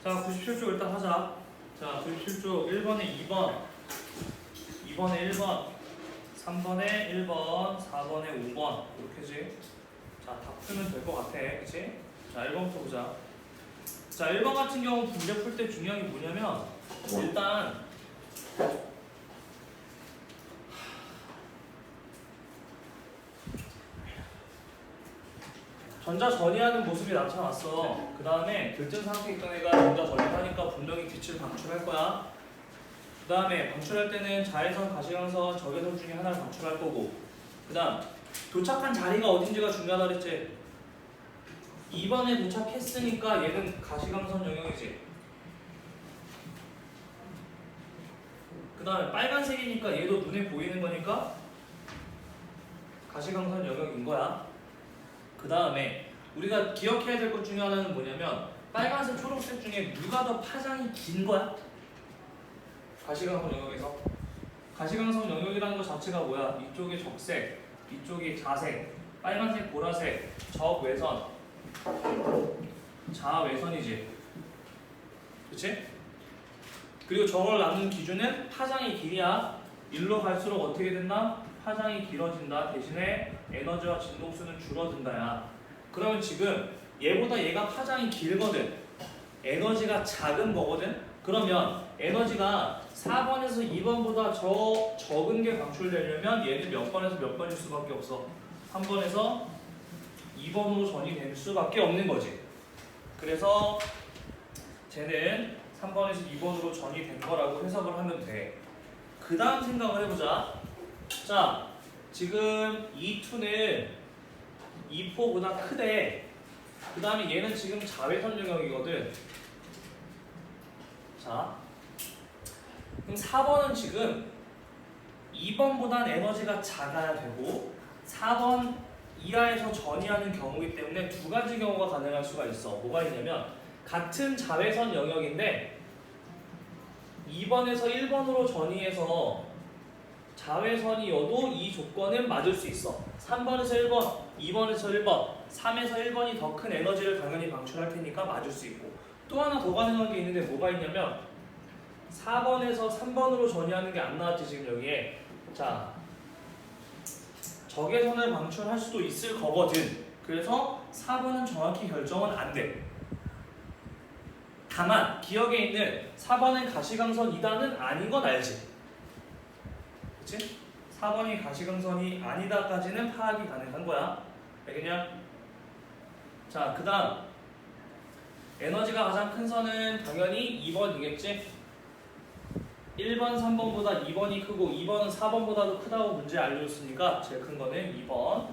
자, 97쪽 일단 하자. 자, 97쪽 1번에 2번, 2번에 1번, 3번에 1번, 4번에 5번 이렇게지. 자, 다 풀면 될 것 같아, 그치? 자, 1번부터 보자. 자, 1번 같은 경우 문제 풀 때 중요한 게 뭐냐면 일단 전자 전이하는 모습이 나타났어. 그 다음에 들뜬 상태에 있던 애가 전자 전이하니까 분명히 빛을 방출할 거야. 그 다음에 방출할 때는 자외선, 가시광선, 적외선 중에 하나를 방출할 거고, 그 다음 도착한 자리가 어딘지가 중요하다 그랬지. 2번에 도착했으니까 얘는 가시광선 영역이지. 그 다음에 빨간색이니까 얘도 눈에 보이는 거니까 가시광선 영역인 거야. 그 다음에 우리가 기억해야 될 것 중에 하나는 뭐냐면 빨간색, 초록색 중에 누가 더 파장이 긴 거야? 가시광선 영역에서. 가시광선 영역이라는 것 자체가 뭐야? 이쪽이 적색, 이쪽이 자색, 빨간색, 보라색, 적외선, 자외선이지. 그치? 그리고 저걸 나누는 기준은 파장의 길이야. 일로 갈수록 어떻게 된다? 파장이 길어진다. 대신에 에너지와 진동수는 줄어든다야. 그러면 지금 얘보다 얘가 파장이 길거든. 에너지가 작은 거거든. 그러면 에너지가 4번에서 2번보다 적은 게 방출되려면 얘는 몇 번에서 몇 번일 수밖에 없어. 3번에서 2번으로 전이 될 수밖에 없는 거지. 그래서 쟤는 3번에서 2번으로 전이 된 거라고 해석을 하면 돼. 그 다음 생각을 해보자. 자, 지금 E2는 E4보다 크대. 그 다음에 얘는 지금 자외선 영역이거든. 자, 그럼 4번은 지금 2번보단 에너지가 작아야 되고 4번 이하에서 전이하는 경우이기 때문에 두 가지 경우가 가능할 수가 있어. 뭐가 있냐면 같은 자외선 영역인데 2번에서 1번으로 전이해서 자외선이어도 이 조건은 맞을 수 있어. 3번에서 1번, 2번에서 1번, 3에서 1번이 더 큰 에너지를 당연히 방출할 테니까 맞을 수 있고, 또 하나 더 가능한 게 있는데 뭐가 있냐면 4번에서 3번으로 전이하는 게 안 나왔지 지금 여기에. 자, 적외선을 방출할 수도 있을 거거든. 그래서 4번은 정확히 결정은 안 돼. 다만 기억에 있는 4번은 가시광선 2단은 아닌 건 알지? 그치? 4번이 가시광선이 아니다까지는 파악이 가능한 거야. 알겠냐? 자, 그 다음 에너지가 가장 큰 선은 당연히 2번이겠지? 1번, 3번보다 2번이 크고 2번은 4번보다도 크다고 문제 알려줬으니까 제일 큰 거는 2번.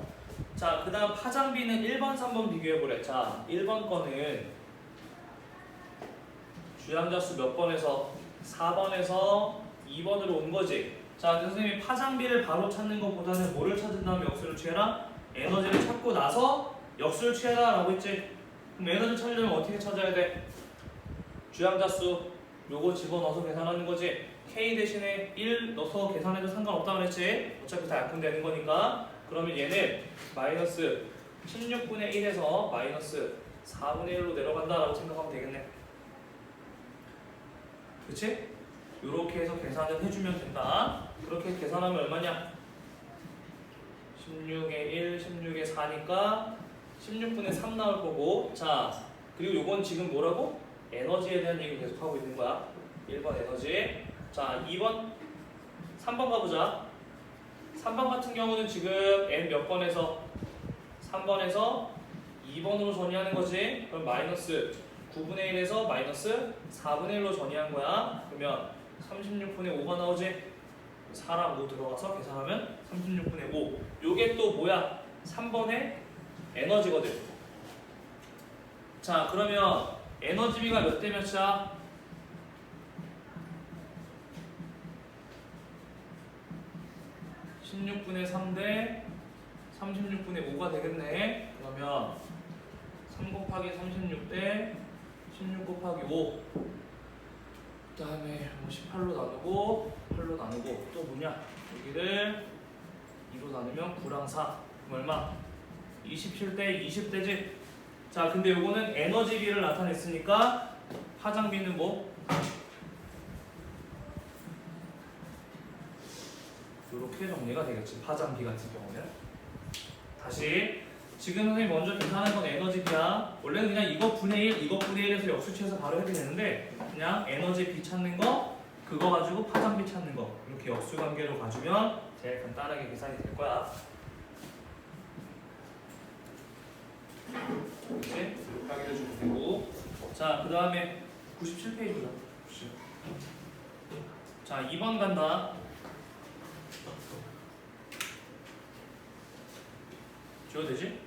자, 그 다음 파장비는 1번, 3번 비교해보래. 자, 1번 거는 주양자수 몇 번에서 4번에서 2번으로 온 거지. 자, 선생님이 파장비를 바로 찾는 것보다는 뭐를 찾은 다음에 역수를 취해라? 에너지를 찾고 나서 역수를 취해라 라고 했지. 그럼 에너지 찾으려면 어떻게 찾아야 돼? 주양자수 요거 집어넣어서 계산하는 거지. K 대신에 1 넣어서 계산해도 상관없다고 그랬지. 어차피 다 약분되는 거니까. 그러면 얘는 마이너스 16분의 1에서 마이너스 4분의 1로 내려간다 라고 생각하면 되겠네. 그치? 요렇게 해서 계산을 해주면 된다. 그렇게 계산하면 얼마냐? 16에 1, 16에 4니까 16분의 3 나올 거고. 자, 그리고 요건 지금 뭐라고? 에너지에 대한 얘기 계속 하고 있는 거야. 1번 에너지. 자, 2번, 3번 가보자. 3번 같은 경우는 지금 n 몇 번에서 3번에서 2번으로 전이하는 거지. 그럼 마이너스 9분의 1에서 마이너스 4분의 1로 전이한 거야. 그러면 36분의 5가 나오지. 4랑 5 들어가서 계산하면 36분의 5. 요게 또 뭐야? 3번의 에너지거든. 자, 그러면 에너지비가 몇 대 몇이야? 16분의 3대 36분의 5가 되겠네. 그러면 3 곱하기 36대 16 곱하기 5. 그 다음에 18로 나누고 8로 나누고 또 뭐냐? 여기를 2로 나누면 9랑 4. 그럼 얼마? 27대 20대지? 자, 근데 요거는 에너지비를 나타냈으니까 파장비는 뭐? 이렇게 정리가 되겠지. 파장비 같은 경우는. 다시 지금 선생님 먼저 계산한 건 에너지비야. 원래는 그냥 이거 분의 1, 이거 분의 1에서 역수치해서 바로 해도 되는데 그냥 에너지비 찾는 거 그거 가지고 파장비 찾는 거 이렇게 역수관계로 가주면 제일 간단하게 계산이 될 거야. 그렇지? 이렇게 확인해주면 되고 자, 그 다음에 97페이지다. 자, 2번 간다. 지워도 되지?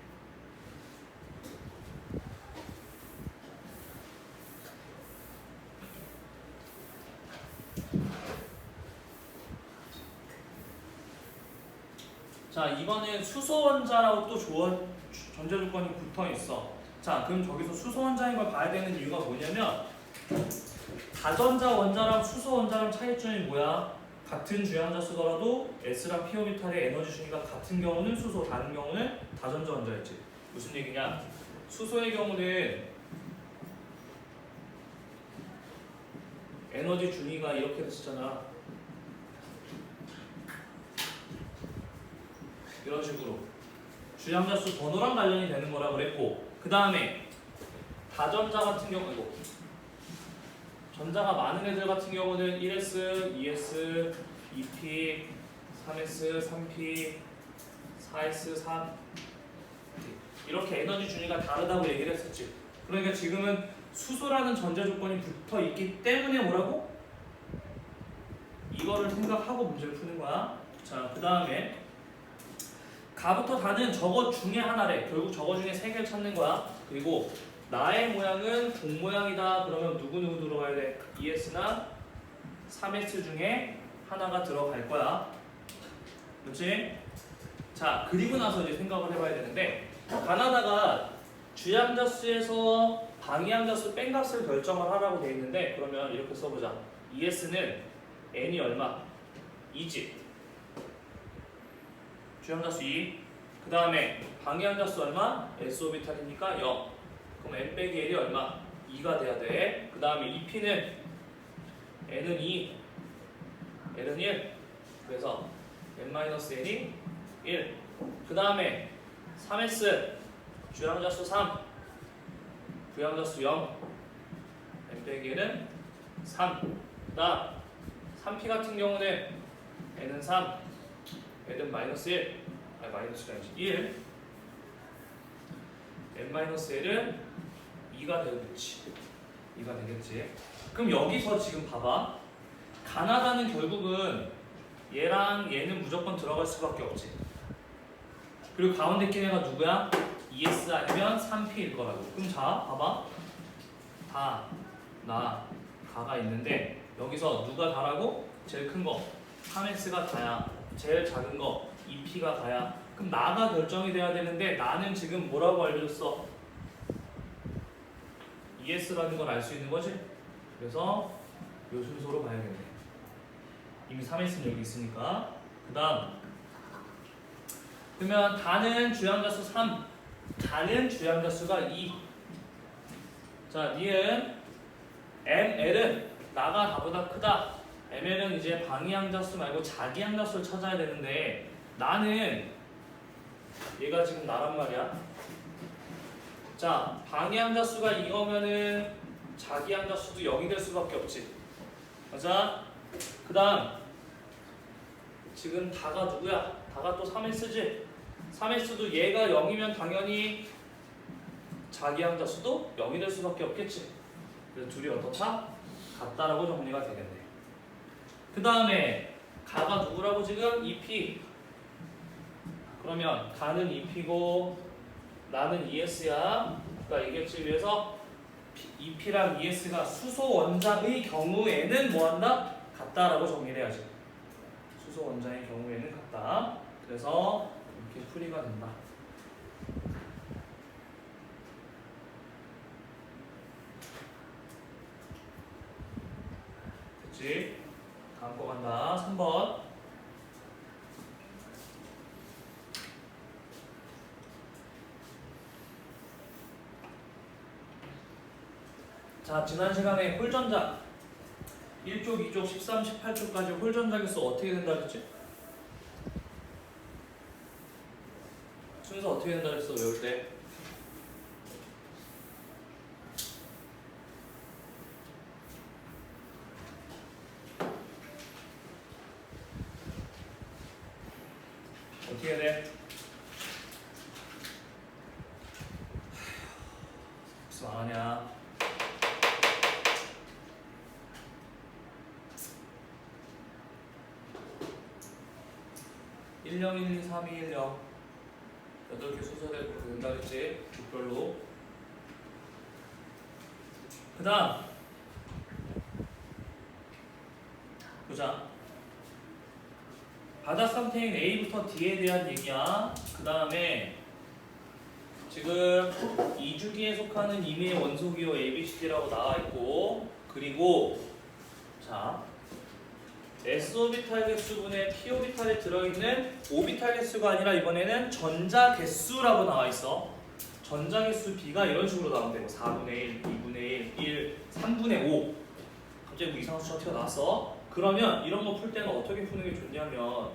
자, 이번엔 수소원자라고 또 전제 조건이 붙어 있어. 자, 그럼 저기서 수소원자인 걸 봐야 되는 이유가 뭐냐면 다전자 원자랑 수소원자랑 차이점이 뭐야? 같은 주양자 쓰더라도 S랑 P 오비탈의 에너지 순위가 같은 경우는 수소, 다른 경우는 다전자 원자였지. 무슨 얘기냐? 수소의 경우는 에너지 준위가 이렇게 됐었잖아. 이런 식으로 주양자 수 번호랑 관련이 되는 거라 그랬고, 그 다음에 다전자 같은 경우, 전자가 많은 애들 같은 경우는 1s, 2s, 2p, 3s, 3p, 4s, 3 이렇게 에너지 준위가 다르다고 얘기를 했었지. 그러니까 지금은 수소라는 전제 조건이 붙어 있기 때문에 뭐라고? 이거를 생각하고 문제를 푸는 거야. 자, 그 다음에 가부터 다는 저거 중에 하나래. 결국 저거 중에 세 개를 찾는 거야. 그리고 나의 모양은 공 모양이다. 그러면 누구 들어가야 돼? 2s나 3s 중에 하나가 들어갈 거야. 그렇지? 자, 그리고 나서 이제 생각을 해봐야 되는데 가나다가 주양자 수에서 방위양자 수 뺀 값을 결정을 하라고 돼 있는데 그러면 이렇게 써보자. 2s는 n이 얼마? 2지. 주양자 수 2. 그 다음에 방위양자 수 얼마? s 오비탈이니까 0. 그럼 n 빼기 l이 얼마? 2가 돼야 돼. 그 다음에 2p는 n은 2, l은 1. 그래서 n-n이 1. 그 다음에 3s 주양자 수 3, 부양자 수 0. n 빼기 l은 3. 그 다음 3p 같은 경우는 n은 3, l은 마이너스 1. 아니 마이너스가 아니지 1. n-l은 2가 되겠지. 2가 되겠지. 그럼 여기서 지금 봐봐. 가나다는 결국은 얘랑 얘는 무조건 들어갈 수밖에 없지. 그리고 가운데 낀 애가 누구야? 2s 아니면 3p일 거라고. 그럼 자, 봐봐. 다, 나, 가가 있는데 여기서 누가 다라고? 제일 큰 거 3s가 다야. 제일 작은 거 2p가 다야. 그럼 나가 결정이 돼야 되는데 나는 지금 뭐라고 알려줬어? ES라는 걸 알 수 있는 거지? 그래서 요 순서로 봐야겠네. 이미 3S는 여기 있으니까. 그 다음 그러면 다는 주양자 수 3, 다는 주양자 수가 2. 자, 니은 ML은 나가 다보다 크다. ML은 이제 방위양자 수 말고 자기양자 수를 찾아야 되는데 나는 얘가 지금 나란 말이야. 자, 방위양자 수가 이거면은 자기양자 수도 0이 될 수밖에 없지. 맞아? 그 다음 지금 다가 누구야? 다가 또 3S지? 3S도 얘가 0이면 당연히 자기양자 수도 0이 될 수밖에 없겠지. 그래서 둘이 어떻다? 같다라고 정리가 되겠네. 그 다음에 가가 누구라고 지금? 2P. 그러면 가는 2P고 나는 ES야. 그러니까 얘기했지 위해서 2P랑 ES가 수소 원자의 경우에는 뭐한다? 같다라고 정리를 해야지. 수소 원자의 경우에는 같다. 그래서 이렇게 풀이가 된다. 됐지? 다음 거 간다. 3번. 자, 지난 시간에 홀전자 1쪽, 2쪽, 13, 18쪽까지 홀전자 개수 어떻게 된다 그랬지? 순서 어떻게 된다 그랬어, 외울 때? 어떻게 해야 돼? 무슨 말하냐? 10, 1, 2, 3, 2, 1, 0 8개 순서대로 그렇게 된다 그랬지? grup별로. 그 다음 보자. 바닥 상태인 A부터 D에 대한 얘기야. 그 다음에 지금 2주기에 속하는 임의의 원소기호 ABCD라고 나와있고, 그리고 자 S오비탈 개수분의 P오비탈에 들어있는 오비탈 개수가 아니라 이번에는 전자 개수라고 나와있어. 전자 개수 B가 이런 식으로 나오면 되고 4분의 1, 2분의 1, 1, 3분의 5 갑자기 뭐 이상한 숫자 튀어나왔어. 그러면 이런 거 풀 때는 어떻게 푸는 게 좋냐면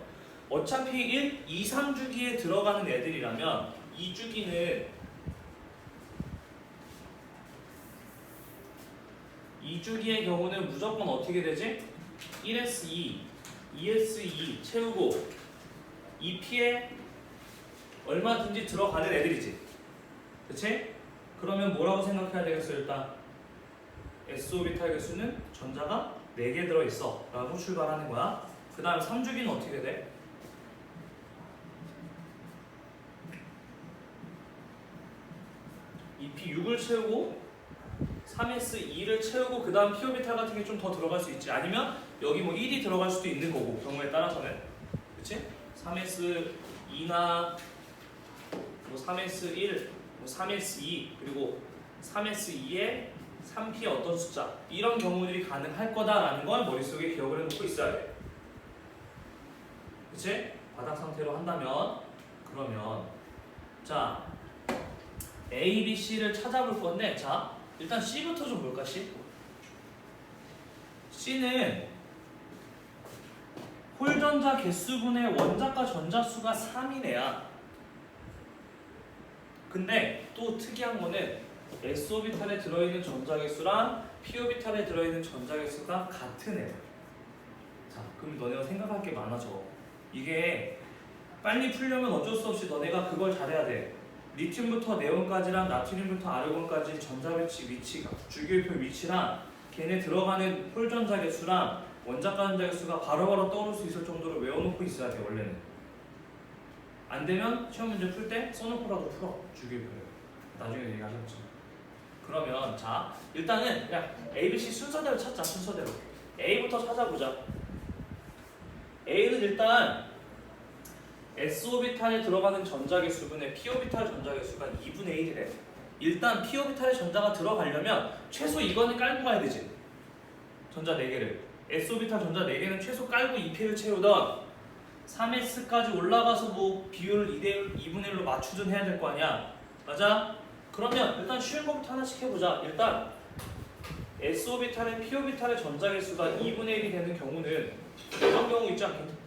어차피 1, 2, 3주기에 들어가는 애들이라면 2주기의 경우는 무조건 어떻게 되지? 1S2, 2S2 채우고 2P에 얼마든지 들어가는 애들이지. 그치? 그러면 뭐라고 생각해야 되겠어? 일단 S오비탈 개수는 전자가 4개 들어있어 라고 출발하는 거야. 그 다음 3주기는 어떻게 돼? EP 6을 채우고 3S2를 채우고 그 다음 P오비탈 같은 게 좀 더 들어갈 수 있지. 아니면 여기 뭐 1이 들어갈 수도 있는 거고, 경우에 따라서는. 그치? 3S2나 뭐 3S1, 뭐 3S2 그리고 3S2에 3P의 어떤 숫자, 이런 경우들이 가능할 거다라는 걸 머릿속에 기억을 해놓고 있어야 돼. 그치? 바닥 상태로 한다면. 그러면 자 A, B, C를 찾아볼 건데, 자 일단 C부터 좀 볼까? C는 홀전자 개수분의 원자과 전자수가 3인 애야. 근데 또 특이한 거는 S오비탈에 들어있는 전자개수랑 P오비탈에 들어있는 전자개수가 같은 애야. 자, 그럼 너네가 생각할 게 많아져. 이게 빨리 풀려면 어쩔 수 없이 너네가 그걸 잘해야 돼. 리튬부터 네온까지랑 나트륨부터 아르곤까지 전자배치 위치가, 주기율표 위치랑 걔네 들어가는 홀전자 개수랑 원자과 전자 개수가 바로바로 떠오를 수 있을 정도로 외워놓고 있어야 돼. 원래는 안 되면 시험 문제 풀 때 써놓고라도 풀어. 주기율표를 나중에 얘기하겠지. 그러면 자 일단은 그냥 A, B, C 순서대로 찾자. 순서대로 A부터 찾아보자. A는 일단 S오비탈에 들어가는 전자개수분의 P오비탈 전자개수가 2분의 1이래. 일단 P오비탈에 전자가 들어가려면 최소 이거는 깔고 가야 되지. 전자 4개를. S오비탈 전자 4개는 최소 깔고 2P를 채우던 3S까지 올라가서 뭐 비율을 2분의 1로 맞추든 해야 될 거 아니야. 맞아? 그러면 일단 쉬운 거부터 하나씩 해보자. 일단 S오비탈에 P오비탈의 전자개수가 2분의 1이 되는 경우는 이런 경우 있지 않겠니?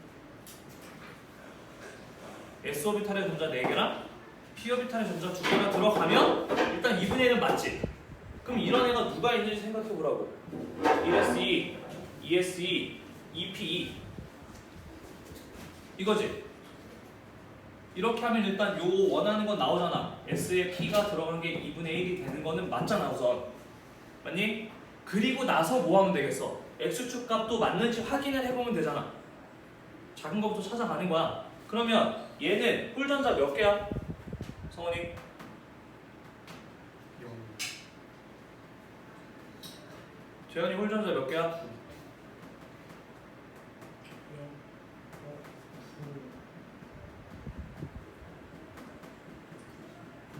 S오비탈의 전자 4개랑 P오비탈의 전자 2개가 들어가면 일단 2분의 1은 맞지? 그럼 이런 애가 누가 있는지 생각해보라고. 1S2, 2S2, 2P2 이거지? 이렇게 하면 일단 요 원하는 건 나오잖아. S에 P가 들어간 게 2분의 1이 되는 거는 맞잖아 우선. 맞니? 그리고 나서 뭐 하면 되겠어? X축 값도 맞는지 확인을 해보면 되잖아. 작은 거부터 찾아가는 거야. 그러면 얘는 홀전자 몇 개야? 성원이? 0. 재현이 홀전자 몇 개야?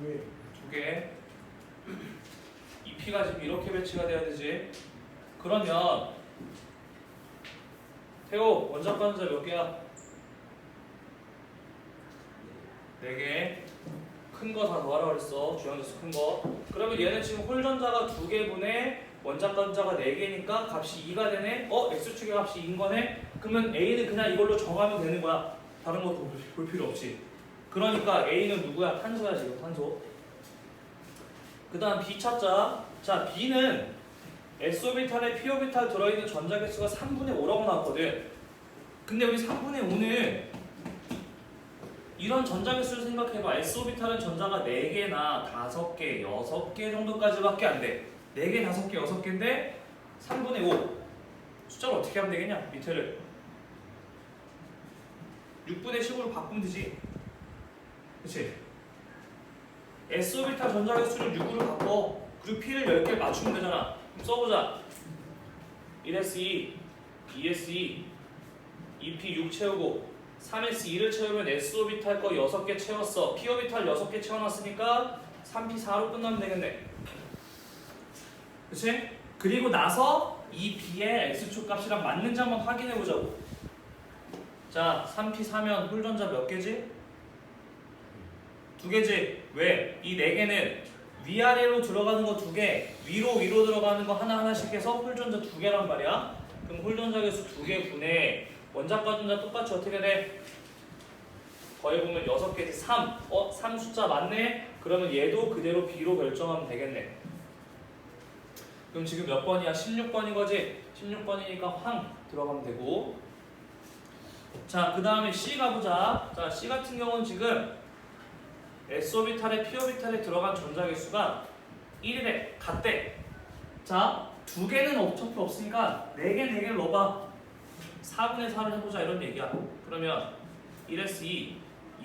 왜? 2개. 이 P가 지금 이렇게 배치가 돼야 되지. 그러면 태호 원자과 전자 몇 개야? 4개. 큰 거 다 더하라 그랬어. 주양자수 큰 거. 그러면 얘는 지금 홀전자가 2개분에 원자과 전자가 4개니까 값이 2가 되네. x축의 값이 2인 거네. 그러면 a는 그냥 이걸로 정하면 되는 거야. 다른 거 볼 필요 없이. 그러니까 a는 누구야? 탄소야 지금 탄소. 그 다음 b 찾자. 자 b는 s오비탈에 p오비탈 들어있는 전자 개수가 3분의 5라고 나왔거든. 근데 우리 3분의 5는 이런 전자 개수를 생각해봐. s오비탈은 전자가 4개나 5개, 6개 정도까지밖에 안 돼. 4개, 5개, 6개인데 3분의 5 숫자를 어떻게 하면 되겠냐? 밑에를 6분의 10으로 바꾸면 되지. 그치? s오비탈 전자 개수를 6으로 바꿔. 그리고 p를 10개 맞추면 되잖아. 그럼 써보자. 1s2, 2s2, 2p 6 채우고 3s2를 채우면 s오비탈 거 6개 채웠어. p오비탈 6개 채워놨으니까 3p4로 끝나면 되겠네. 그치? 그리고 나서 이 b의 x축 값이랑 맞는지 한번 확인해 보자고. 자, 3p4면 홀전자 몇 개지? 2개지. 왜? 이 4개는 위아래로 들어가는 거 2개, 위로 들어가는 거 하나하나씩 해서 홀전자 2개란 말이야. 그럼 홀전자 개수 2개 분의 원자과 전자 똑같이 어떻게 돼? 더해보면 6개지. 3. 3 숫자 맞네? 그러면 얘도 그대로 b로 결정하면 되겠네. 그럼 지금 몇 번이야? 16번인 거지? 16번이니까 황 들어가면 되고. 자, 그 다음에 C 가보자. 자, C 같은 경우는 지금 s오비탈에 p오비탈에 들어간 전자 개수가 1이래. 같대. 자, 2개는 어차피 없으니까 4개를 넣어봐. 4분의 4를 해보자 이런 얘기야. 그러면 1s2,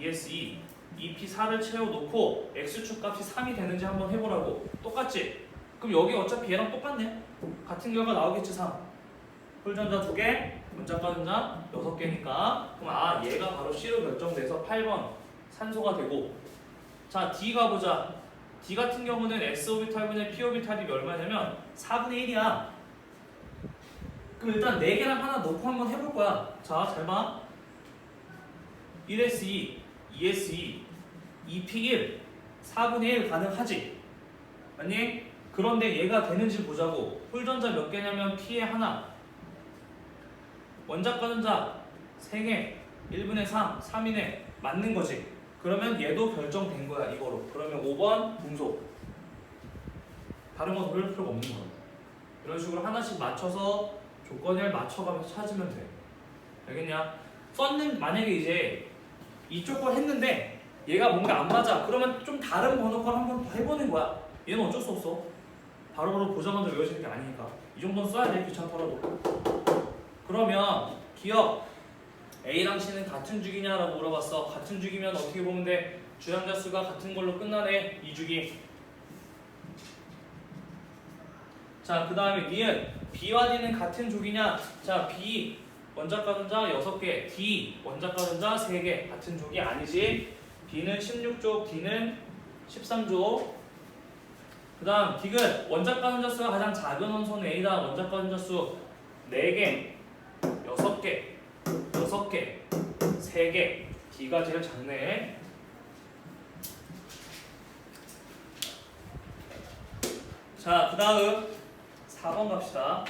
2s2, 2p4를 채워놓고 x축 값이 3이 되는지 한번 해보라고. 똑같지? 그럼 여기 어차피 얘랑 똑같네. 같은 결과 나오겠지. 3. 홀전자 2개, 원자과 전자 6개니까 그럼 얘가 바로 C로 결정돼서 8번 산소가 되고. 자, D 가보자. D 같은 경우는 s오비탈분의 p오비탈이 얼마냐면 4분의 1이야. 그럼 일단 4개랑 하나 넣고 한번 해볼 거야. 자, 잘 봐. 1s2, 2s2, 2p1, 4분의 1 가능하지? 맞니? 그런데 얘가 되는지 보자고. 홀전자 몇 개냐면 p에 하나, 원자과 전자 3개, 1분의 3, 3이네. 맞는 거지. 그러면 얘도 결정된 거야 이거로. 그러면 5번 동속. 다른 거 고를 필요가 없는 거야. 이런 식으로 하나씩 맞춰서 조건을 맞춰가면서 찾으면 돼. 알겠냐? 썼는 만약에 이제 이쪽 걸 했는데 얘가 뭔가 안 맞아. 그러면 좀 다른 번호걸 한번 더 해보는 거야. 얘는 어쩔 수 없어. 바로바로 보자마자 외워지는 게 아니니까. 이 정도는 써야 돼. 귀찮더라도. 그러면 기억. A랑 C는 같은 주기냐라고 물어봤어. 같은 주기면 어떻게 보면 돼? 주연자 수가 같은 걸로 끝나네. 이 주기. 자, 그 다음에 니은 B와 D는 같은 조기냐? 자, B 원자과 전자 6개, D 원자과 전자 3개. 같은 조기 아니지? B는 16족, D는 13족. 그 다음 D은 원자과 전자 수가 가장 작은 원소는 A다. 원자과 전자 수 4개, 6개, 6개, 3개. D가 제일 작네. 자, 그 다음 4번 갑시다.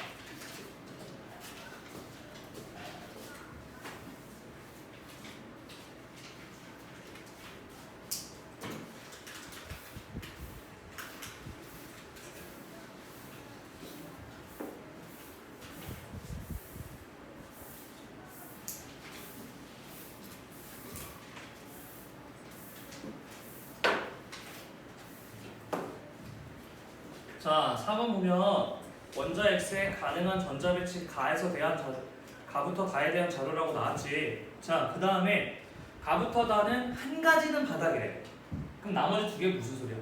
자, 4번 보면 원자 X의 가능한 전자 배치 가에서 가부터 다에 대한 자료라고 나왔지. 자, 그 다음에 가부터 다는 한 가지는 바닥이래. 그럼 나머지 2개 무슨 소리야?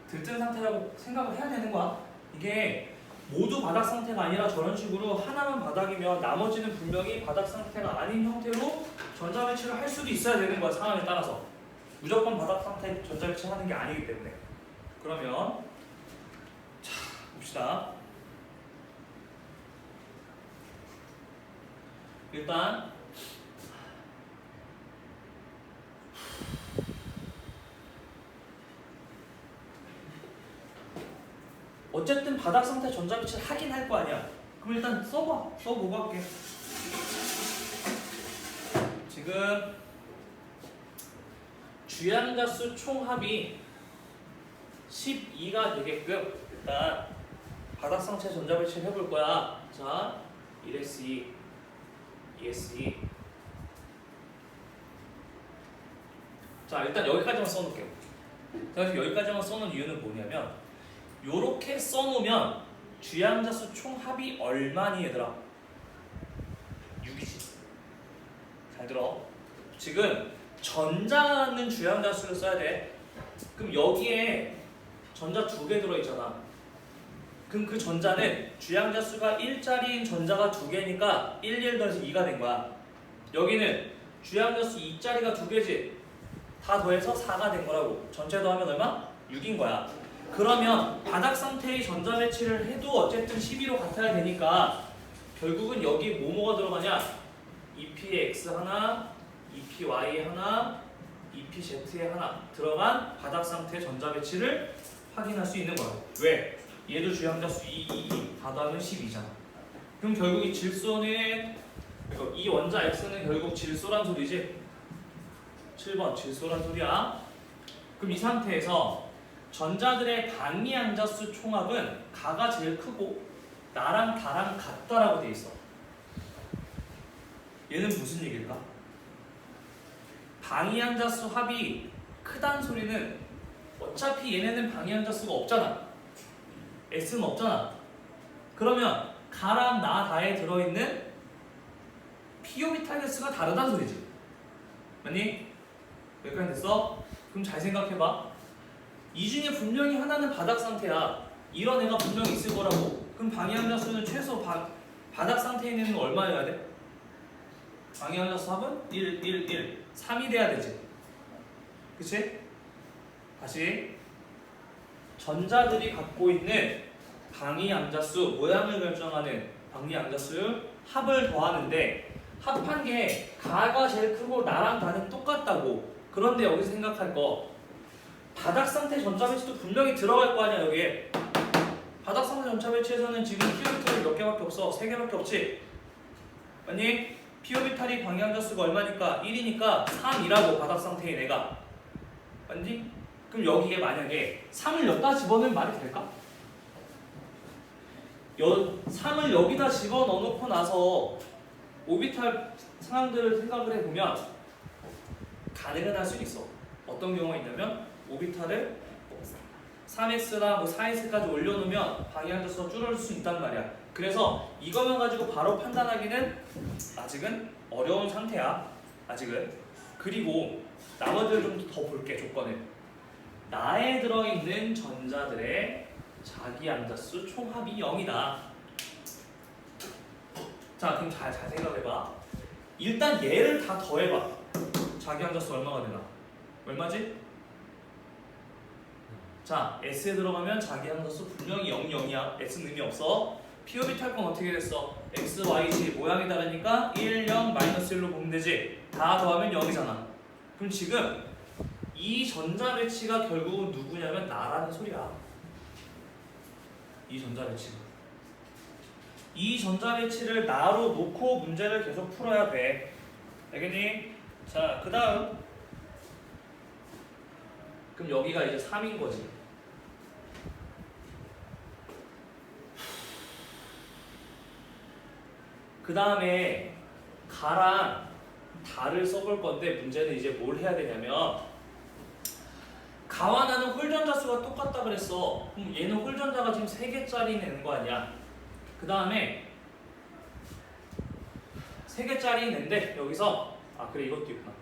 들뜬 상태라고 생각을 해야 되는 거야. 이게 모두 바닥 상태가 아니라 저런 식으로 하나만 바닥이면 나머지는 분명히 바닥 상태가 아닌 형태로 전자 배치를 할 수도 있어야 되는 거야. 상황에 따라서. 무조건 바닥 상태 전자 배치하는 게 아니기 때문에. 그러면 자, 봅시다. 일단 어쨌든 바닥 상태 전자배치를 하긴 할 거 아니야. 그럼 일단 써봐. 써보고 할게. 지금 주양자수 총합이 12가 되게끔 일단 바닥 상태 전자배치를 해볼 거야. 자, 1s2, 2s2. 자, 일단 여기까지만 써놓을게요. 그래서 여기까지만 써놓은 이유는 뭐냐면 요렇게 써놓으면 주양자수 총합이 얼마니 얘들아? 6이지. 잘 들어. 지금 전자는 주양자수를 써야 돼. 그럼 여기에 전자 2개 들어있잖아. 그럼 그 전자는 주양자수가 1짜리인 전자가 2개니까 1, 1 더해서 2가 된 거야. 여기는 주양자수 2짜리가 2개지. 다 더해서 4가 된 거라고. 전체 더하면 얼마? 6인 거야. 그러면 바닥 상태의 전자 배치를 해도 어쨌든 12로 같아야 되니까 결국은 여기 뭐가 들어가냐? EPX 하나, EPY 하나, EPZ에 하나 들어간 바닥 상태 전자 배치를 확인할 수 있는 거야. 왜? 얘도 주양자수 2, 2, 2 다 더하면 12잖아. 그럼 결국 이 질소는 이 원자 X는 결국 질소란 소리지? 7번 질소란 소리야. 그럼 이 상태에서 전자들의 방위양자수 총합은 가가 제일 크고 나랑 다랑 같다라고 돼 있어. 얘는 무슨 얘기일까? 방위양자수 합이 크다는 소리는 어차피 얘네는 방위양자수가 없잖아. S는 없잖아. 그러면 가랑 나 다에 들어있는 피오비탈 개수가 다르다는 소리지. 맞니? 여기까지 됐어? 그럼 잘 생각해봐. 이 중에 분명히 하나는 바닥 상태야. 이런 애가 분명히 있을 거라고. 그럼 방위양자수는 최소 바닥 상태에 있는 건 얼마여야 돼? 방위양자수 합은 1, 1, 1 3이 돼야 되지. 그치? 다시 전자들이 갖고 있는 방위양자수 모양을 결정하는 방위양자수 합을 더하는데 합한 게 가가 제일 크고 나랑 다는 똑같다고. 그런데 여기서 생각할 거 바닥 상태 전자 배치도 분명히 들어갈 거 아니야. 여기에 바닥 상태 전자 배치에서는 지금 피오비탈이 몇 개밖에 없어. 3개밖에 없지. 아니 피오비탈이 방향자수가 얼마니까 1이니까 3이라고 바닥 상태인 애가. 맞니? 그럼 여기에 만약에 3을 여기다 집어넣으면 말이 될까? 3을 여기다 집어넣어놓고 나서 오비탈 상황들을 생각을 해보면 가능은 할 수 있어. 어떤 경우가 있냐면 오비탈을 3s나 4s까지 올려놓으면 방향자수가 줄어들 수 있단 말이야. 그래서 이거만 가지고 바로 판단하기는 아직은 어려운 상태야. 아직은. 그리고 나머지를 좀 더 볼게. 조건을. 나에 들어있는 전자들의 자기양자수 총합이 0이다. 자, 그럼 잘 생각해봐. 일단 얘를 다 더해봐. 자기양자수 얼마가 되나? 얼마지? 자, S에 들어가면 자기양자수 분명히 0, 0이야. S는 의미 없어. 피오비탈 건 어떻게 됐어? X, Y, Z 모양이 다르니까 1, 0, 마이너스 1로 보면 되지. 다 더하면 0이잖아. 그럼 지금 이 전자 배치가 결국은 누구냐면 나라는 소리야. 이 전자 배치가. 이 전자 배치를 나로 놓고 문제를 계속 풀어야 돼. 알겠니? 자, 그 다음. 그럼 여기가 이제 3인 거지. 그 다음에 가랑 다를 써볼 건데 문제는 이제 뭘 해야 되냐면 가와 나는 홀전자 수가 똑같다 그랬어. 그럼 얘는 홀전자가 지금 3개짜리 내는 거 아니야. 그 다음에 3개짜리 낸데 여기서 그래 이것도 있구나.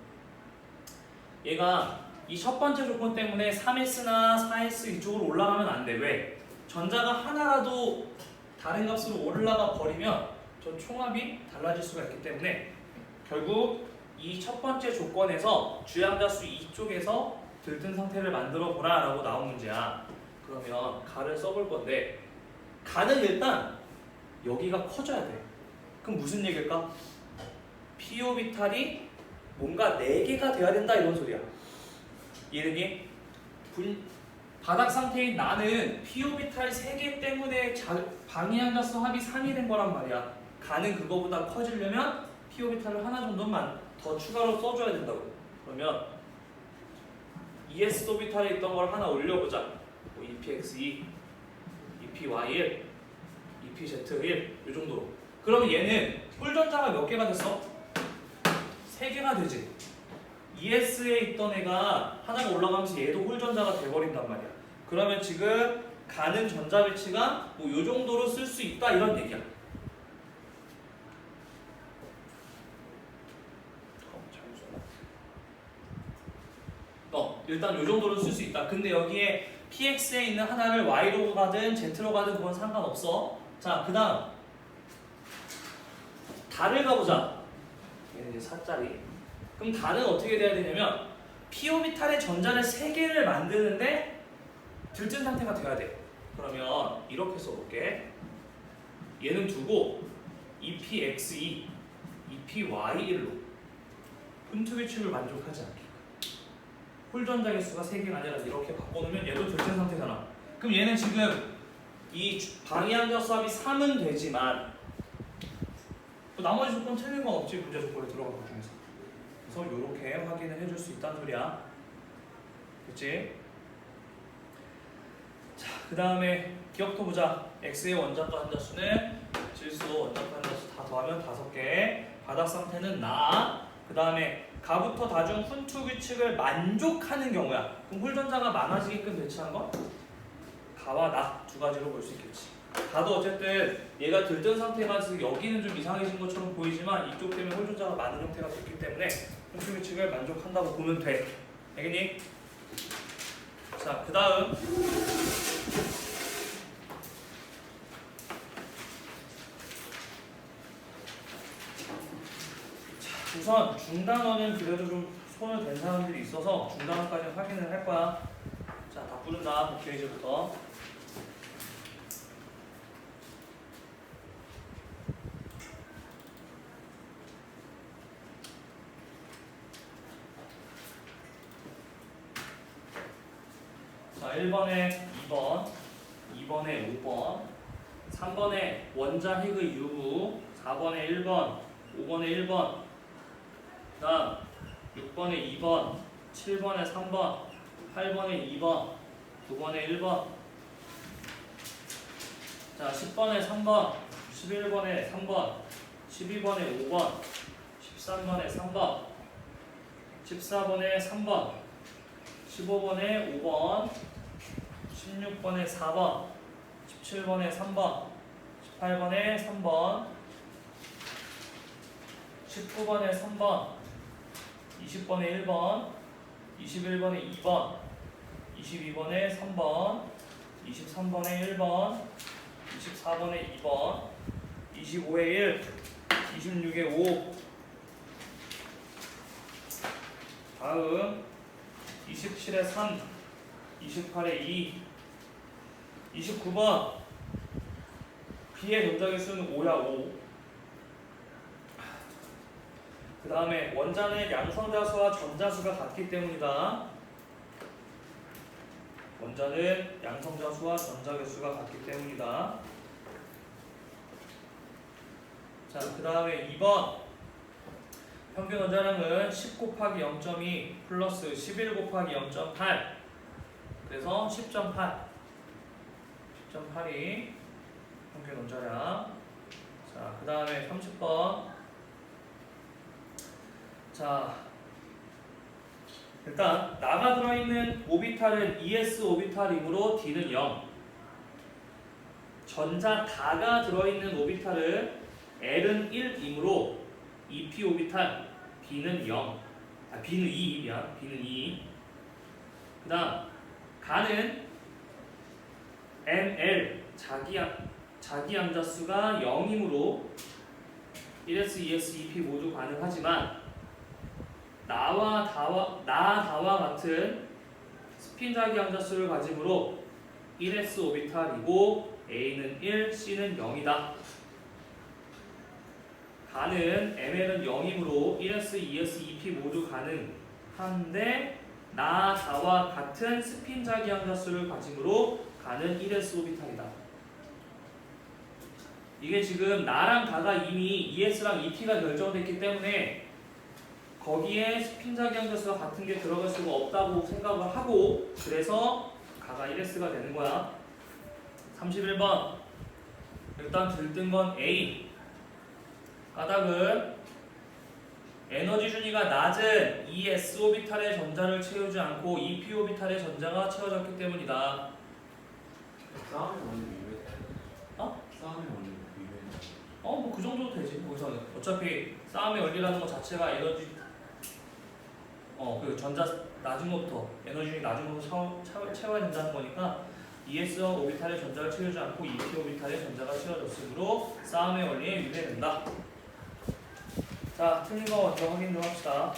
얘가 이 첫 번째 조건 때문에 3s나 4s 이쪽으로 올라가면 안 돼. 왜? 전자가 하나라도 다른 값으로 올라가 버리면 저 총합이 달라질 수가 있기 때문에 결국 이 첫 번째 조건에서 주양자수 이쪽에서 들뜬 상태를 만들어 보라 라고 나온 문제야. 그러면 가를 써볼 건데 가는 일단 여기가 커져야 돼. 그럼 무슨 얘기일까? 피오비탈이 뭔가 4개가 돼야 된다 이런 소리야. 이해되니? 바닥 상태인 나는 p 오비탈 3개 때문에 방위함자수 합이 3이 된 거란 말이야. 가는 그거보다 커지려면 p 오비탈을 하나 정도만 더 추가로 써줘야 된다고. 그러면 ES 오비탈에 있던 걸 하나 올려보자. 뭐 EPX2, EPY1, EPZ1 이 정도로. 그러면 얘는 홀전자가 몇 개가 됐어? 3개가 되지. ES에 있던 애가 하나가 올라가면서 얘도 홀전자가 돼버린단 말이야. 그러면 지금 가는 전자 배치가 뭐 요 정도로 쓸 수 있다 이런 얘기야. 일단 요 정도로 쓸 수 있다. 근데 여기에 PX에 있는 하나를 Y로 가든 Z로 가든 그건 상관없어. 자, 그 다음 달을 가보자. 얘는 이제 4짜리. 그럼 달은 어떻게 돼야 되냐면 p 오비탈의 전자를 3개를 만드는데 들뜬 상태가 돼야 돼. 그러면 이렇게 써볼게. 얘는 두고 EPX2, EPY1로 분투 규칙을 만족하지 않게 홀전자 개수가 3개가 아니라 이렇게 바꿔놓으면 얘도 들뜬 상태잖아. 그럼 얘는 지금 이 방위함자 수합이 3은 되지만 나머지 조건 틀린 건 없지. 문제 조건에 들어간 것 중에서. 그래서 이렇게 확인을 해줄 수 있다는 소리야. 그치? 자, 그 다음에 기억도 보자. X의 원자과 함자수는 질소 원자과 함자수 다 더하면 5개. 바닥 상태는 나. 그 다음에 가부터 다중 훈투 규칙을 만족하는 경우야. 그럼 홀전자가 많아지게끔 배치한 건 가와 나 두 가지로 볼 수 있겠지. 가도 어쨌든 얘가 들뜬 상태가 지금 여기는 좀 이상해진 것처럼 보이지만 이쪽 때문에 홀전자가 많은 형태가 됐기 때문에 훈투 규칙을 만족한다고 보면 돼. 알겠니? 자, 그 다음 우선 중단어는 그래도 좀 손을 댄 사람들이 있어서 중단어까지 확인을 할 거야. 자, 다 부른다. 목표 이제부터. 자, 1번에 2번, 2번에 5번, 3번에 원자 핵의 유무, 4번에 1번, 5번에 1번, 그 다음 6번에 2번, 7번에 3번, 8번에 2번, 9번에 1번, 자 10번에 3번, 11번에 3번, 12번에 5번, 13번에 3번, 14번에 3번, 15번에 5번, 16번에 4번, 17번에 3번, 18번에 3번, 19번에 3번, 20번에 1번, 21번에 2번, 22번에 3번, 23번에 1번, 24번에 2번, 25에 1, 26에 5. 다음 27에 3, 28에 2, 29번 B의 전자개수는 5야 5. 그 다음에 원자는 양성자수와 전자수가 같기 때문이다. 원자는 양성자수와 전자개수가 같기 때문이다. 자, 그 다음에 2번 평균 원자량은 10 곱하기 0.2 플러스 11 곱하기 0.8 그래서 10.8 10.8이 평균 원자량. 자, 그 다음에 30번 자, 일단 나가 들어있는 오비탈은 ES 오비탈이므로 D는 0. 전자 다가 들어있는 오비탈은 L은 1이므로 EP 오비탈 B는 0. B는 2. B는 2. 그 다음 가는 ML 자기 양자수가 0이므로 1S, 2S, EP 모두 가능하지만 나와 다와 같은 스핀 자기 양자수를 가지므로 1s 오비탈이고 A는 1, C는 0이다. 가는 ML은 0이므로 1s, 2s, EP 모두 가능한데 나, 다와 같은 스핀 자기항자 수를 가짐으로 가는 1s 오비탈이다. 이게 지금 나랑 다가 이미 ES랑 ET가 결정됐기 때문에 거기에 스핀 자기항자 수가 같은 게 들어갈 수가 없다고 생각을 하고 그래서 가가 1s가 되는 거야. 31번 일단 들뜬 건 A. 까닭은 에너지 준위가 낮은 ES 오비탈의 전자를 채우지 않고 EP 오비탈의 전자가 채워졌기 때문이다. 싸움이 원래 위에 어? 싸움이 원래 위에 뭐 그 정도도 되지. 거기서는 어차피 싸움의 원리라는 것 자체가 에너지 그 전자 낮은 것부터 에너지 준위 낮은 것부터 채워야 된다는 거니까 ES 오비탈의 전자를 채우지 않고 EP 오비탈의 전자가 채워졌으므로 싸움의 원리에 위배된다. 자, 틀린 거 먼저 확인 좀 합시다.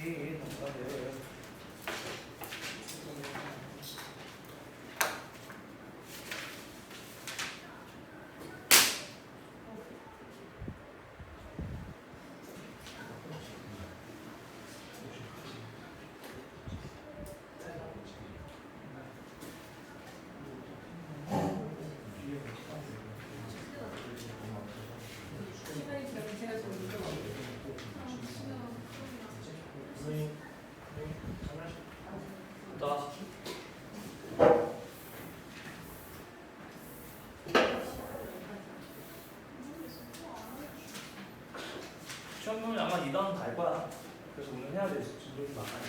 이 동사들 시험 보면 아마 2단원 갈 거야. 그래서 오늘 해야 돼. 진도를 나가야 돼.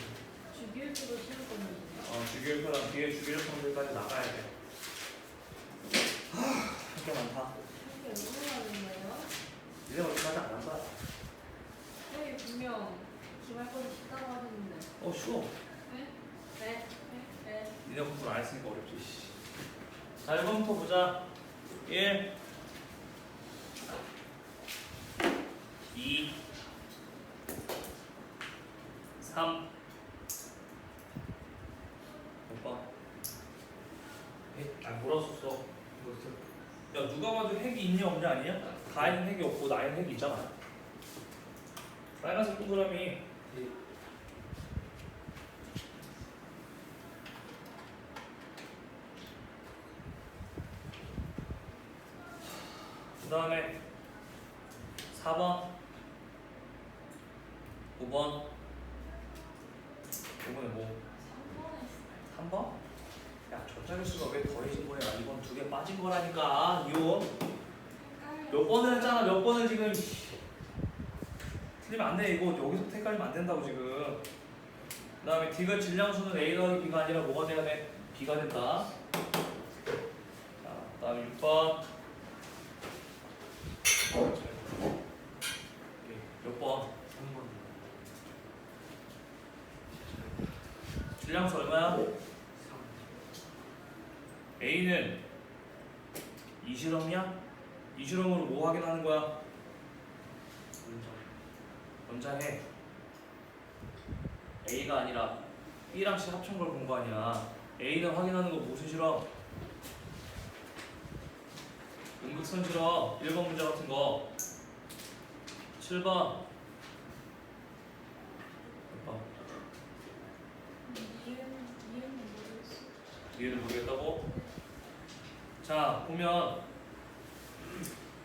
주기율표도 시험 보면 주기율표랑 뒤에 주기율표들까지 나가야 돼. 할 게 많다. 이게 누구 하는 거예요? 이제 어디까지 안 한 거야? 네, 분명 기말고사 쉽다고 하셨는데. 쉬워. 네? 네? 네? 니네 공부 안 했으니까 어렵지. 씨. 자, 1번부터 보자. 1 2 3 몇 번? 몰랐었어. 야, 누가 봐도 핵이 있냐 없냐 아니냐? 다에는 핵이 없고 나에는 핵이 있잖아. 빨간색 동그라미 그 다음에 4번 5번 5번에 뭐? 3번? 야, 전자교수가 왜 더해진 거야? 이번 2개 빠진 거라니까. 이거 몇 번을 했잖아. 몇 번을 지금 틀리면 안 돼. 이거 여기서부터 헷갈리면 안 된다고 지금. 그 다음에 D가 질량수는 A 더하기 B가 아니라 뭐가 돼야 돼? B가 된다. 자, 그 다음에 6번 몇 번? 3번 질량수 얼마야? 3 A는 이실험이야? 이실험으로 뭐 확인하는 거야? 원자해. A가 아니라 B랑 C 합친 걸 본 거 아니야. A는 확인하는 거 무슨 실험? 음극선 실험. 1번 문제 같은 거. 7번. 몇 번? 이해는 모르겠다고? 자, 보면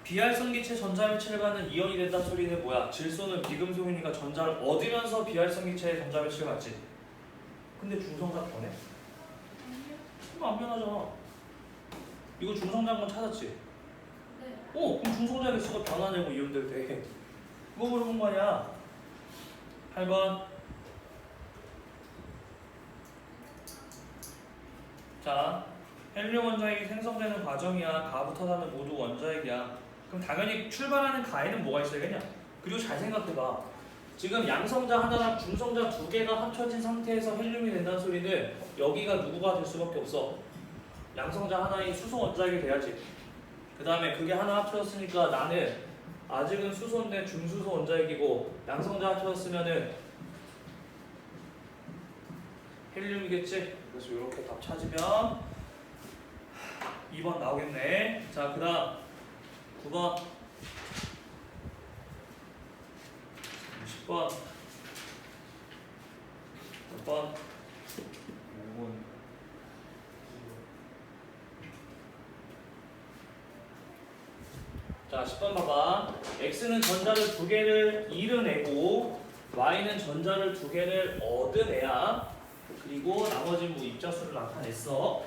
비활성기체 전자배치를 가는 이온이 된다는 소리는 뭐야? 질소는 비금속이니까 전자를 얻으면서 비활성기체의 전자배치를 갖지. 근데 중성자 변해? 그럼 안 변하잖아. 이거 중성자인 건 찾았지? 네. 그럼 중성자 배치가 변하냐고 이온될 때. 그거 물어본 거 아니야. 8번. 자, 헬륨 원자핵이 생성되는 과정이야. 가부터 나는 모두 원자핵이야. 그럼 당연히 출발하는 가에는 뭐가 있어야겠냐? 그리고 잘 생각해봐. 지금 양성자 하나랑 중성자 두 개가 합쳐진 상태에서 헬륨이 된다는 소리는 여기가 누구가 될 수밖에 없어. 양성자 하나인 수소 원자핵이 돼야지. 그 다음에 그게 하나 합쳐졌으니까 나는 아직은 수소인데 중수소 원자핵이고 양성자 합쳐졌으면은 헬륨이겠지? 그래서 이렇게 답 찾으면 2번 나오겠네. 자, 그 다음 9번 10번. 몇 번? 5번. 자, 10번 봐봐. x는 전자를 두 개를 잃어내고 y는 전자를 두 개를 얻어내야 그리고 나머지 뭐 입자수를 나타냈어.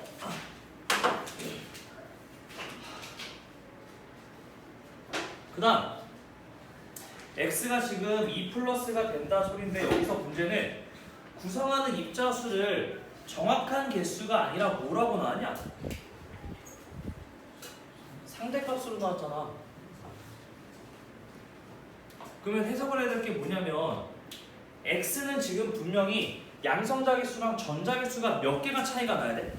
그 다음 x가 지금 2 플러스가 된다 소린데 여기서 문제는 구성하는 입자수를 정확한 개수가 아니라 뭐라고 나왔냐? 상대값으로 나왔잖아. 그러면 해석을 해야 될 게 뭐냐면 x는 지금 분명히 양성자기수랑 전자기수가 몇 개가 차이가 나야 돼?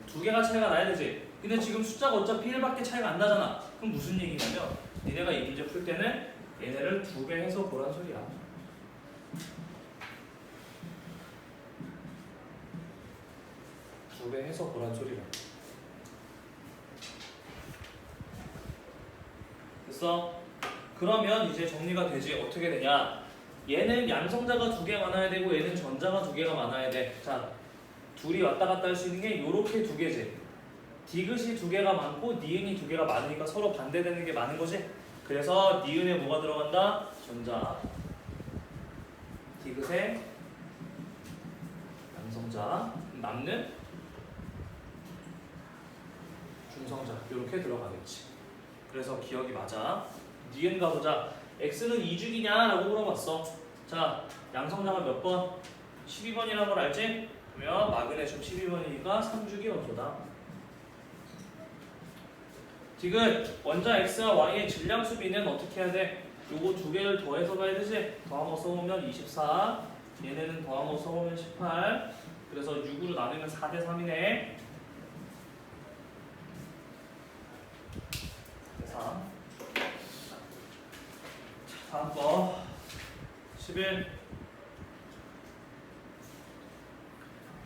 두 개가 차이가 나야 되지. 근데 지금 숫자가 어차피 1밖에 차이가 안 나잖아. 그럼 무슨 얘기냐면 니네가 이 문제 풀 때는 얘네를 두 배 해서 보란 소리야. 두 배 해서 보란 소리야. 됐어? 그러면 이제 정리가 되지. 어떻게 되냐? 얘는 양성자가 두 개 많아야 되고 얘는 전자가 두 개가 많아야 돼. 자, 둘이 왔다 갔다 할 수 있는 게 요렇게 두 개지. 디귿이 두 개가 많고 니은이 두 개가 많으니까 서로 반대되는 게 많은 거지. 그래서 니은에 뭐가 들어간다? 전자. 디귿에 양성자. 남는 중성자. 요렇게 들어가겠지. 그래서 기억이 맞아. 니은 가보자. x는 2주기냐? 라고 물어봤어. 자, 양성자가 몇 번? 12번이라는 걸 알지? 그러면 마그네슘 12번이니까 3주기 원소다. 지금 원자 x와 y의 질량수 비는 어떻게 해야 돼? 요거 두 개를 더해서 가야 되지? 더한 거 써보면 24. 얘네는 더한 거 써보면 18. 그래서 6으로 나누면 4대 3이네. 3. 다음 거 11.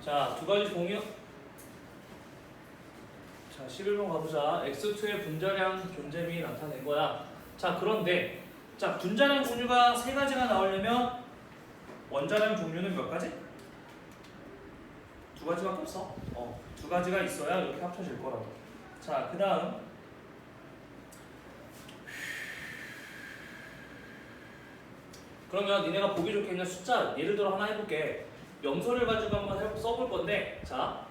자, 두 가지 공유. 자, 11번 가보자. x2의 분자량 존재비 나타낸 거야. 자, 그런데 자, 분자량 종류가 세 가지가 나오려면 원자량 종류는 몇 가지? 두 가지밖에 없어. 두 가지가 있어야 이렇게 합쳐질 거라고. 자, 그 다음 그러면 니네가 보기 좋게 그냥 숫자 예를 들어 하나 해볼게. 염소를 가지고 한번 써볼 건데, 자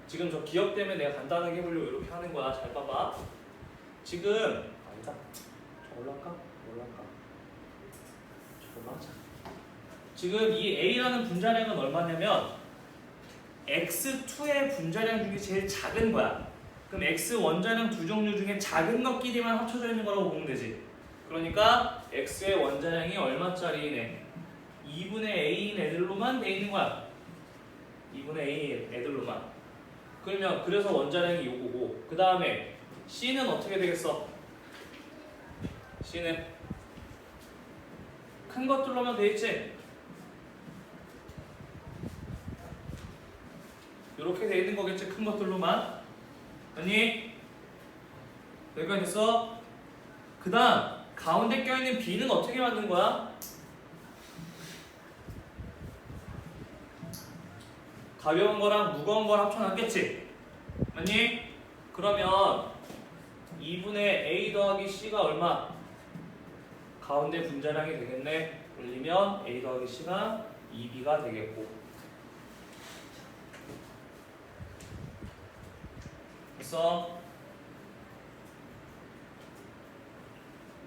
지금 저 기억 때문에 내가 간단하게 해보려고 이렇게 하는 거야. 잘 봐봐. 지금 아니다. 저걸로 할까? 저걸로 하자. 지금 이 A라는 분자량은 얼마냐면 X2의 분자량 중에 제일 작은 거야. 그럼 X 원자량 두 종류 중에 작은 것끼리만 합쳐져 있는 거라고 보면 되지. 그러니까 X의 원자량이 얼마짜리네? 2분의 A인 애들로만 돼 있는 거야. 2분의 A인 애들로만. 그러면 그래서 원자량이 요거고, 그 다음에 C는 어떻게 되겠어? C는 큰 것들로만 돼 있지? 요렇게 돼 있는 거겠지? 큰 것들로만. 아니? 여기까지 됐어? 그 다음 가운데 껴있는 B는 어떻게 만든 거야? 가벼운 거랑 무거운 걸 합쳐놨겠지? 맞니? 그러면 2분의 A 더하기 C가 얼마? 가운데 분자량이 되겠네. 올리면 A 더하기 C가 2B가 되겠고. 됐어?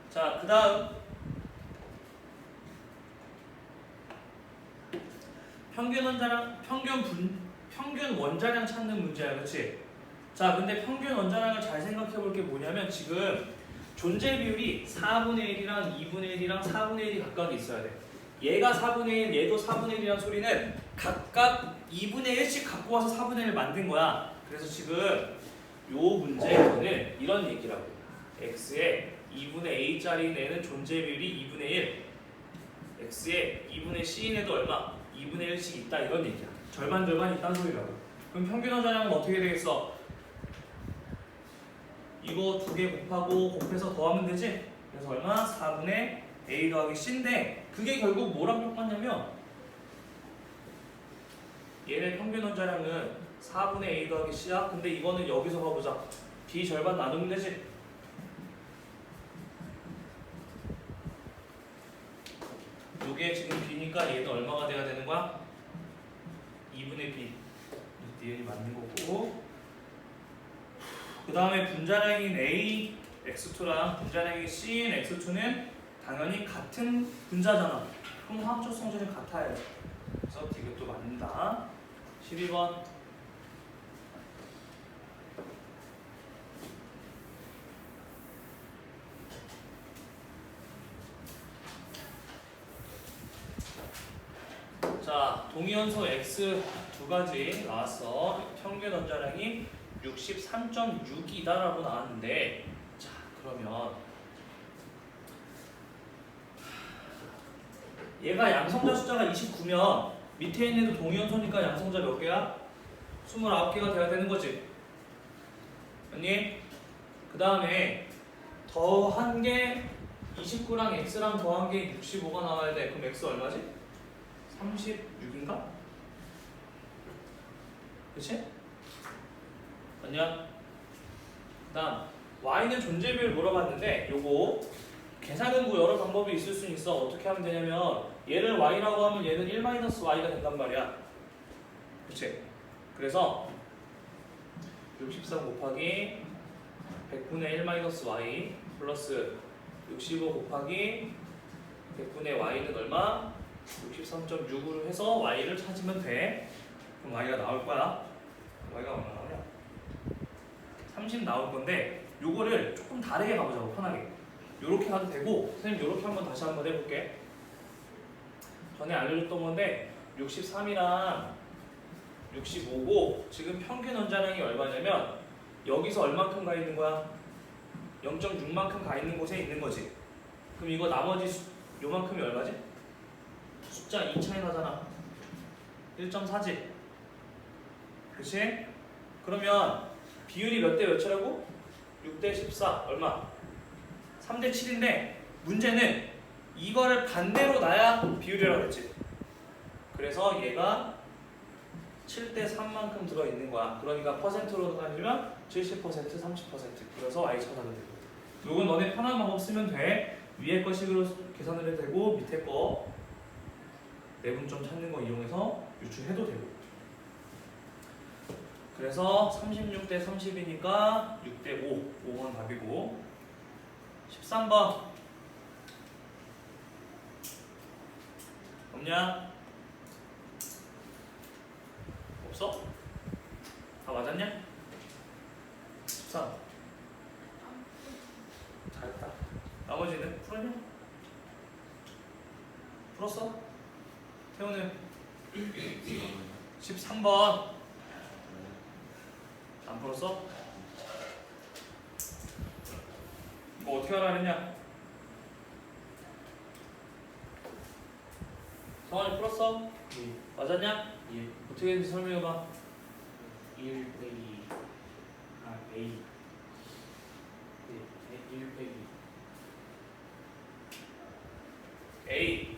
자, 그 다음 평균 원자량 찾는 문제야, 그렇지? 자, 근데 평균 원자량을 잘 생각해 볼 게 뭐냐면 지금 존재 비율이 4분의 1이랑 2분의 1이랑 4분의 1이 각각 있어야 돼. 얘가 4분의 1, 얘도 4분의 1이란 소리는 각각 2분의 1씩 갖고 와서 4분의 1을 만든 거야. 그래서 지금 요 문제에서는 이런 얘기라고. x의 2분의 a짜리인 애는 존재 비율이 2분의 1, x의 2분의 c인 애도 얼마? 2분의 1씩 있다, 이런 얘기야. 절반 있다는 소리라고. 그럼 평균 원자량은 어떻게 되겠어? 이거 두 개 곱하고 곱해서 더하면 되지? 그래서 얼마? 4분의 A 더하기 C인데 그게 결국 뭐랑 똑같냐면 얘네 평균 원자량은 4분의 A 더하기 C야. 근데 이거는 여기서 봐보자. B 절반 나누면 되지. 요게 지금 B니까 얘도 얼마가 돼야 되는 거야? 2분의 B. 니은이 맞는 거고. 그 다음에 분자량인 A, X2랑 분자량인 C인 X2는 당연히 같은 분자잖아. 그럼 화학적 성질은 같아요. 그래서 이것도 맞는다. 12번. 자, 동위원소 X 두 가지 나왔어. 평균 원자량이 63.6이다라고 나왔는데, 자, 그러면 얘가 양성자 숫자가 29면 밑에 있는 애도 동위원소니까 양성자 몇 개야? 29개가 돼야 되는 거지. 언니? 그 다음에 더한 게 29랑 X랑 더한 게 65가 나와야 돼. 그럼 X 얼마지? 36인가? 그치? 맞냐? 그 다음 Y는 존재 비율 물어봤는데 요거 계산은 뭐 여러 방법이 있을 수 있어. 어떻게 하면 되냐면 얘를 Y라고 하면 얘는 1-Y가 된단 말이야. 그치? 그래서 63 곱하기 100분의 1-Y 플러스 65 곱하기 100분의 Y는 얼마? 63.6으로 해서 Y를 찾으면 돼. 그럼 Y가 나올 거야. Y가 얼마 나오냐? 30 나올 건데 요거를 조금 다르게 가보자고. 편하게 요렇게 가도 되고 선생님 요렇게 한번 다시 한번 해볼게. 전에 알려줬던 건데 63이랑 65고 지금 평균 원자량이 얼마냐면 여기서 얼만큼 가 있는 거야? 0.6만큼 가 있는 곳에 있는 거지. 그럼 이거 나머지 요만큼이 얼마지? 숫자 2 차이 나잖아. 1.4지. 그치? 그러면 비율이 몇 대 몇이라고? 6대 14 얼마? 3대 7인데 문제는 이거를 반대로 놔야 비율이라고 했지. 그래서 얘가 7대 3만큼 들어있는 거야. 그러니까 퍼센트로 따지면 70%, 30%. 그래서 Y 찾아도 되고. 요건 너네 편한 방법 쓰면 돼. 위에 거 식으로 계산을 해도 되고 밑에 거 내분점 찾는 거 이용해서 유추해도 되고. 그래서 36대 30이니까 6대 5. 5번 답이고. 13번. 없냐? 없어? 다 맞았냐? 13. 잘했다. 나머지는 풀었냐? 풀었어? 태우는 13번. 안 풀었어? 이거 어떻게 하라 했냐? 성환이 풀었어? 예. 맞았냐? 예. 어떻게 했는지 설명해봐. 1 빼기 A. 네, 1 빼기 A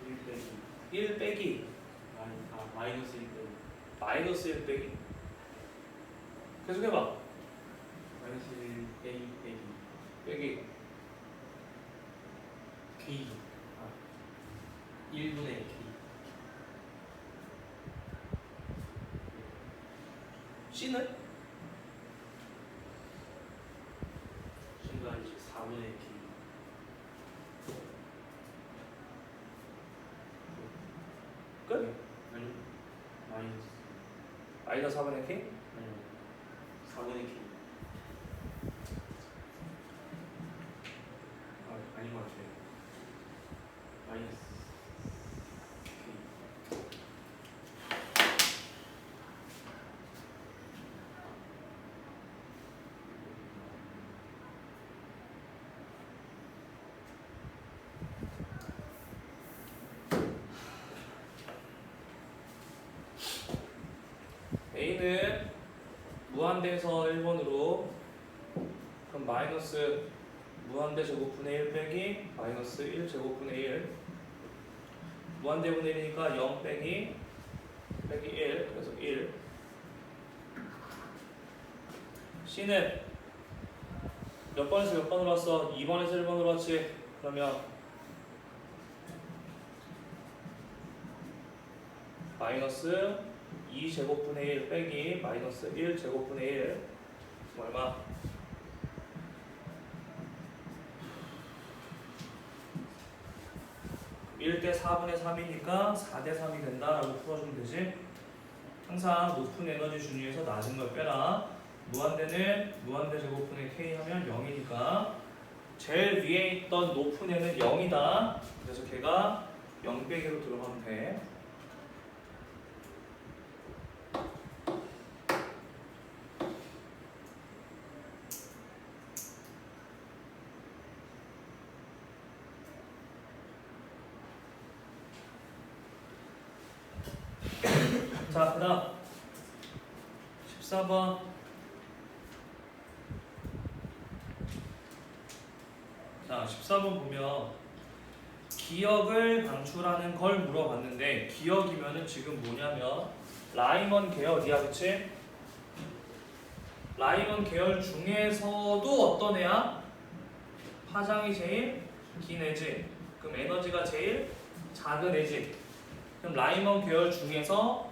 1 빼기 1 빼기 마이너스 1 빼기 마이너스 1 빼기. 계속 해봐. 마이너스 1 A 빼기 빼기 K 1분의 K C는? 순간 이제 4분의 K 끝? 아니 마이너스 마이너스 4분의 K? 아니요 4분의 K 아닌 것 같아요 마이너스 K A는 무한대에서 1번으로 그럼 마이너스 무한대 제곱분의 1 빼기 마이너스 1 제곱분의 1. 무한대분의 1이니까 0 빼기 1, 그래서 1. C는 몇 번에서 몇 번으로 왔어? 2번에서 1번으로 왔지? 그러면 마이너스 2 제곱분의 1 빼기 마이너스 1 제곱분의 1 얼마? 1대 4분의 3이니까 4대 3이 된다라고 풀어주면 되지. 항상 높은 에너지 준위에서 낮은 걸 빼라. 무한대는 무한대 제곱분의 k 하면 0이니까 제일 위에 있던 높은 애는 0이다. 그래서 걔가 0 빼기로 들어가면 돼. 자, 그 다음 14번. 자, 14번 보면 기억을 방출하는 걸 물어봤는데 기억이면은 지금 뭐냐면 라이먼 계열이야, 그치? 라이먼 계열 중에서도 어떤 애야? 파장이 제일 긴 애지. 그럼 에너지가 제일 작은 애지. 그럼 라이먼 계열 중에서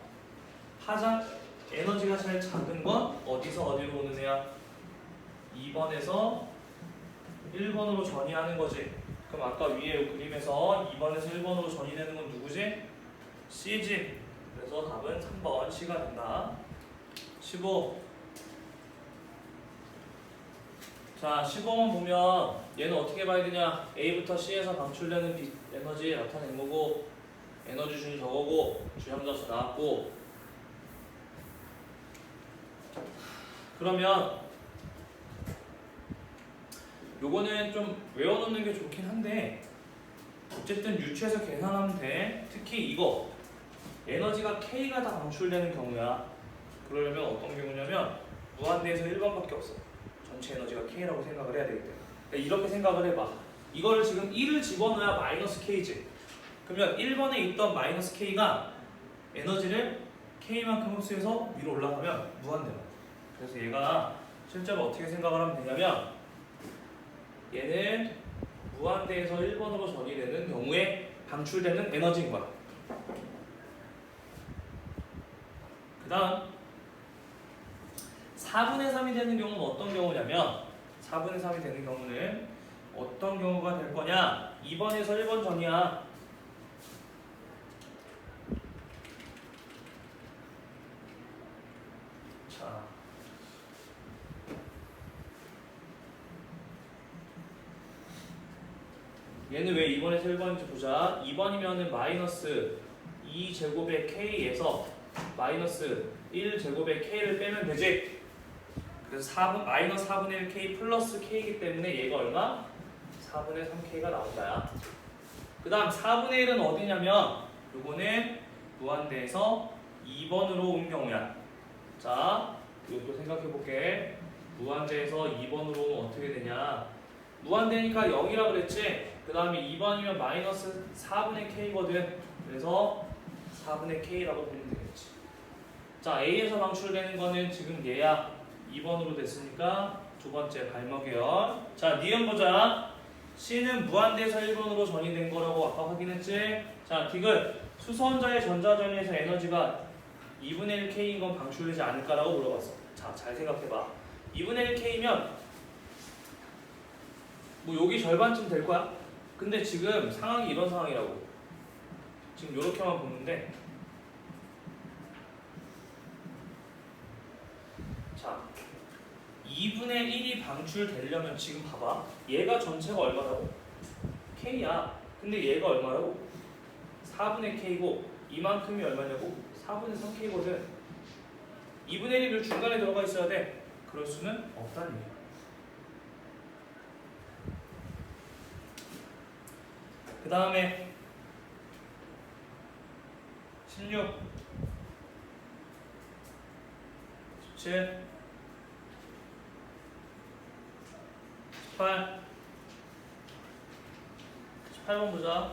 파장 에너지가 제일 작은 건 어디서 어디로 오는 애야? 2번에서 1번으로 전이하는 거지. 그럼 아까 위에 그림에서 2번에서 1번으로 전이되는 건 누구지? C지. 그래서 답은 3번 C가 된다. 15. 자, 15번 보면 얘는 어떻게 봐야 되냐? A부터 C에서 방출되는 빛 에너지 나타낸 거고 에너지 준이 저거고 주향자수 나왔고. 그러면 요거는 좀 외워놓는 게 좋긴 한데 어쨌든 유추해서 계산하면 돼. 특히 이거 에너지가 K가 다 방출되는 경우야. 그러려면 어떤 경우냐면 무한대에서 1번밖에 없어. 전체 에너지가 K라고 생각을 해야 되기 때문에. 그러니까 이렇게 생각을 해봐. 이거를 지금 1을 집어넣어야 마이너스 K지. 그러면 1번에 있던 마이너스 K가 에너지를 K만큼 흡수해서 위로 올라가면 무한대로. 그래서 얘가 실제로 어떻게 생각을 하면 되냐면 얘는 무한대에서 1번으로 전이되는 경우에 방출되는 에너지인 거야. 그 다음 4분의 3이 되는 경우는 어떤 경우냐면 4분의 3이 되는 경우는 어떤 경우가 될 거냐? 2번에서 1번 전이야. 자, 얘는 왜 2번에서 1번인지 보자. 2번이면은 마이너스 2제곱의 k에서 마이너스 1제곱의 k를 빼면 되지. 그래서 4분, 마이너스 4분의 1 k 플러스 k이기 때문에 얘가 얼마? 4분의 3k가 나온다야. 그 다음 4분의 1은 어디냐면 요거는 무한대에서 2번으로 온 경우야. 자, 이것도 생각해볼게. 무한대에서 2번으로 오면 어떻게 되냐? 무한대니까 0이라 그랬지? 그 다음에 2번이면 마이너스 4분의 k거든. 그래서 4분의 k라고 보면 되겠지. 자, A에서 방출되는 거는 지금 얘야. 2번으로 됐으니까 두 번째 발목이요. 자, 니은 보자. C는 무한대에서 1번으로 전이된 거라고 아까 확인했지? 자, 디귿. 수소원자의 전자전이에서 에너지가 2분의 1k인 건 방출되지 않을까라고 물어봤어. 자, 잘 생각해봐. 2분의 1k면 뭐 여기 절반쯤 될 거야. 근데 지금 상황이 이런 상황이라고. 지금 요렇게만 보는데 자, 2분의 1이 방출되려면 지금 봐봐. 얘가 전체가 얼마라고? K야. 근데 얘가 얼마라고? 4분의 K고 이만큼이 얼마냐고? 4분의 3K거든. 2분의 1이 중간에 들어가 있어야 돼. 그럴 수는 없다는 얘기야. 그 다음에 16, 17, 18 8번 보자.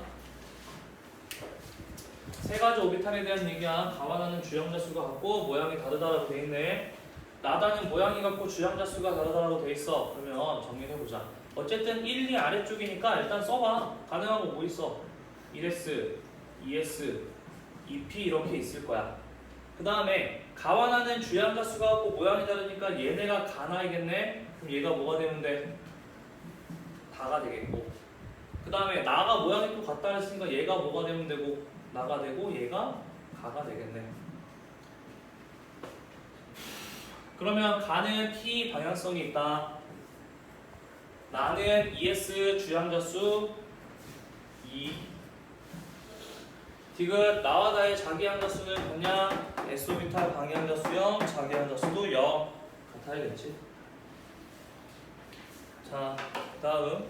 세 가지 오비탈에 대한 얘기야. 감안하는 주형자 수가 같고 모양이 다르다라고 돼 있네. 나다는 모양이 같고 주형자 수가 다르다라고 돼 있어. 그러면 정리해 보자. 어쨌든 1, 2 아래쪽이니까 일단 써봐. 가능한 거 뭐 있어? 1S, 2S, 2P 이렇게 있을 거야. 그 다음에 가완하는 주양자 수가 같고 모양이 다르니까 얘네가 가나이겠네. 그럼 얘가 뭐가 되면 돼? 다가 되겠고. 그 다음에 나가 모양이 또 같다 했으니까 얘가 뭐가 되면 되고 나가 되고 얘가 가가 되겠네. 그러면 가는 P 방향성이 있다. 나는 ES 주양자수 2. 디귿 나와 나의 자기양자수는 그냥 S오비탈 방향자수 0, 자기양자수도 0 같아야겠지. 자, 다음